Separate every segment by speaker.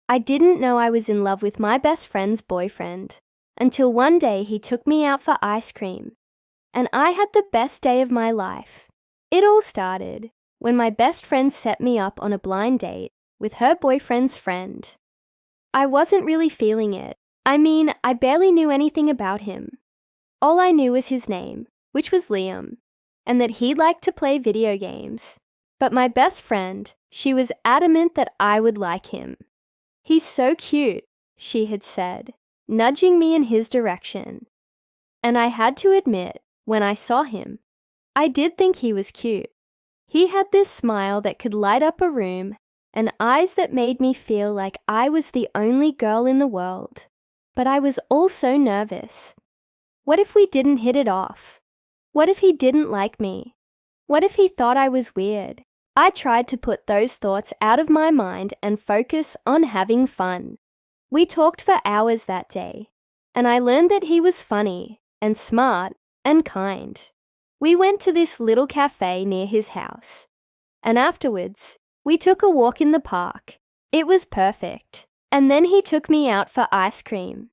Speaker 1: I didn't know I was in love with my best friend's boyfriend until one day he took me out for ice cream, and I had the best day of my life. It all started when my best friend set me up on a blind date with her boyfriend's friend. I wasn't really feeling it. I mean, I barely knew anything about him. All I knew was his name, which was Liam, and that he liked to play video games. But my best friend, she was adamant that I would like him. "He's so cute," she had said, nudging me in his direction. And I had to admit, when I saw him, I did think he was cute. He had this smile that could light up a room and eyes that made me feel like I was the only girl in the world. But I was also nervous. What if we didn't hit it off? What if he didn't like me? What if he thought I was weird? I tried to put those thoughts out of my mind and focus on having fun. We talked for hours that day, and I learned that he was funny and smart and kind. We went to this little cafe near his house, and afterwards, we took a walk in the park. It was perfect. And then he took me out for ice cream.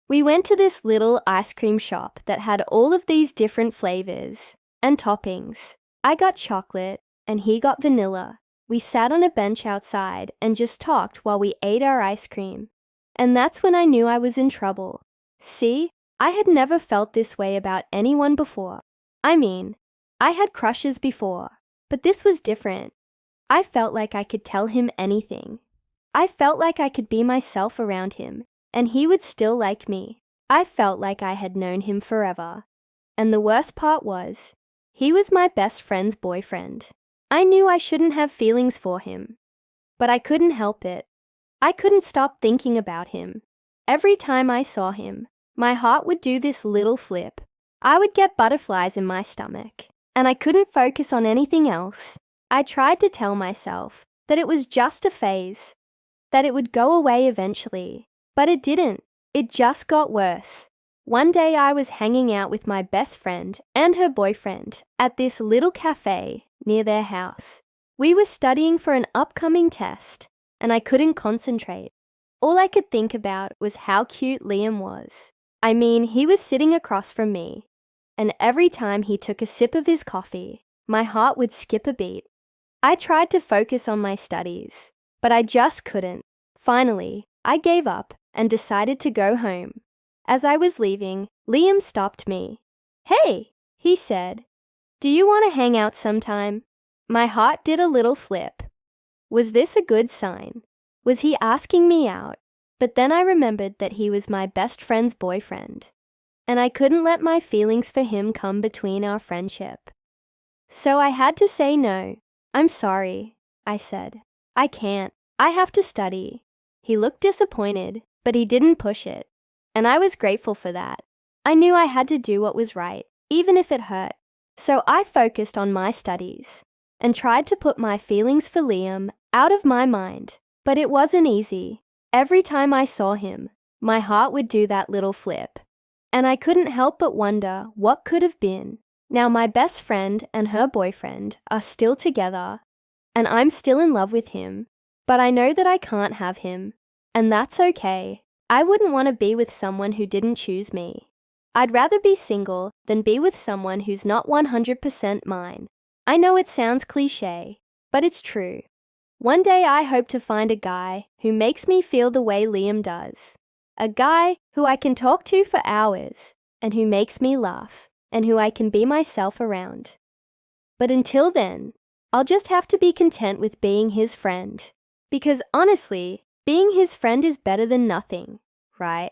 Speaker 1: We went to this little ice cream shop that had all of these different flavors and toppings. I got chocolate and he got vanilla. We sat on a bench outside and just talked while we ate our ice cream. And that's when I knew I was in trouble. See, I had never felt this way about anyone before. I mean, I had crushes before, but this was different. I felt like I could tell him anything. I felt like I could be myself around him, and he would still like me. I felt like I had known him forever. And the worst part was, he was my best friend's boyfriend. I knew I shouldn't have feelings for him, but I couldn't help it. I couldn't stop thinking about him. Every time I saw him, my heart would do this little flip. I would get butterflies in my stomach, and I couldn't focus on anything else. I tried to tell myself that it was just a phase, that it would go away eventually, but it didn't. It just got worse. One day I was hanging out with my best friend and her boyfriend at this little cafe near their house. We were studying for an upcoming test, and I couldn't concentrate. All I could think about was how cute Liam was. I mean, he was sitting across from me, and every time he took a sip of his coffee, my heart would skip a beat. I tried to focus on my studies, but I just couldn't. Finally, I gave up and decided to go home. As I was leaving, Liam stopped me. "Hey," he said, "do you want to hang out sometime?" My heart did a little flip. Was this a good sign? Was he asking me out? But then I remembered that he was my best friend's boyfriend, and I couldn't let my feelings for him come between our friendship. So I had to say no. "I'm sorry," I said. "I can't. I have to study." He looked disappointed, but he didn't push it, and I was grateful for that. I knew I had to do what was right, even if it hurt. So I focused on my studies and tried to put my feelings for Liam out of my mind, but it wasn't easy. Every time I saw him, my heart would do that little flip, and I couldn't help but wonder what could have been. Now my best friend and her boyfriend are still together, and I'm still in love with him, but I know that I can't have him, and that's okay. I wouldn't want to be with someone who didn't choose me. I'd rather be single than be with someone who's not 100% mine. I know it sounds cliché, but it's true. One day I hope to find a guy who makes me feel the way Liam does. A guy who I can talk to for hours, and who makes me laugh, and who I can be myself around. But until then, I'll just have to be content with being his friend. Because honestly, being his friend is better than nothing, right?